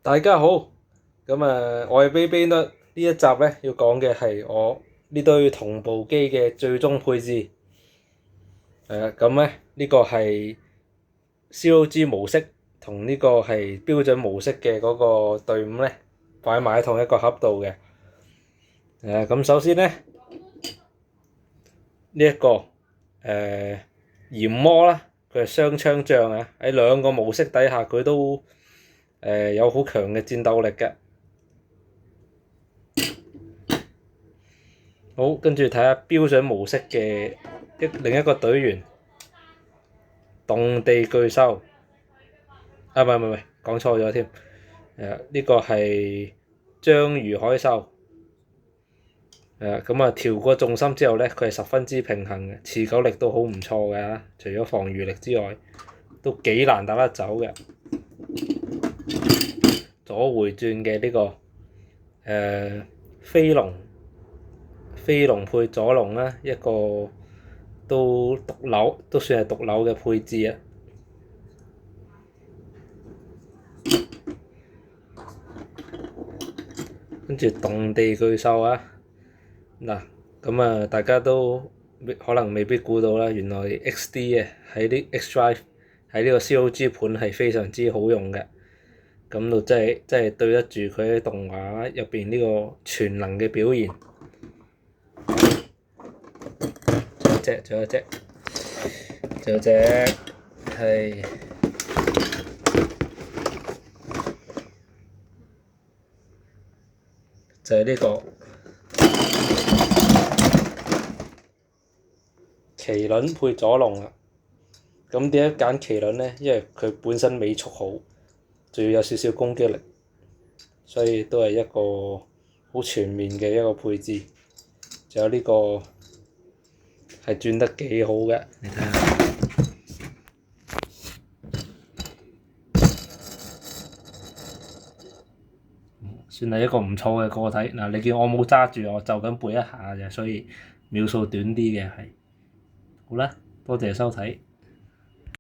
大家好，我係卑卑呢一集咧要講嘅係我呢堆同步機嘅最終配置。呢個係 COG 模式同呢個係標準模式嘅嗰個隊伍咧擺埋喺同一個盒度嘅。首先咧呢一個炎魔啦，佢係雙槍將啊，喺兩個模式底下佢都有好強嘅戰鬥力嘅。好，跟住睇下標準模式嘅另一個隊員，動地巨獸。唔係，講錯咗添。呢個係章魚海獸。調過重心之後咧，佢係十分之平衡嘅，持久力都好唔錯嘅。除咗防禦力之外，都幾難打得走嘅。左回轉嘅呢個飛龍配左龍啦，一個都算係毒瘤嘅配置啊。跟住動地巨獸啊，大家都可能未必估到啦，原來 XD 啊喺啲 X-Drive 喺呢個 COG 盤係非常之好用嘅。咁就真係對得住佢喺動畫入邊呢個全能嘅表現。仲有隻係就係呢個麒麟配左龍啦。咁點解揀麒麟咧？因為佢本身尾速好，仲要有少少攻擊力，所以都係一個好全面嘅一個配置。仲有呢個係轉得幾好嘅，你睇下。算係一個唔錯嘅個體。你見我冇揸住，我就咁背一下啫，所以秒數短啲嘅係。好啦，多謝收睇。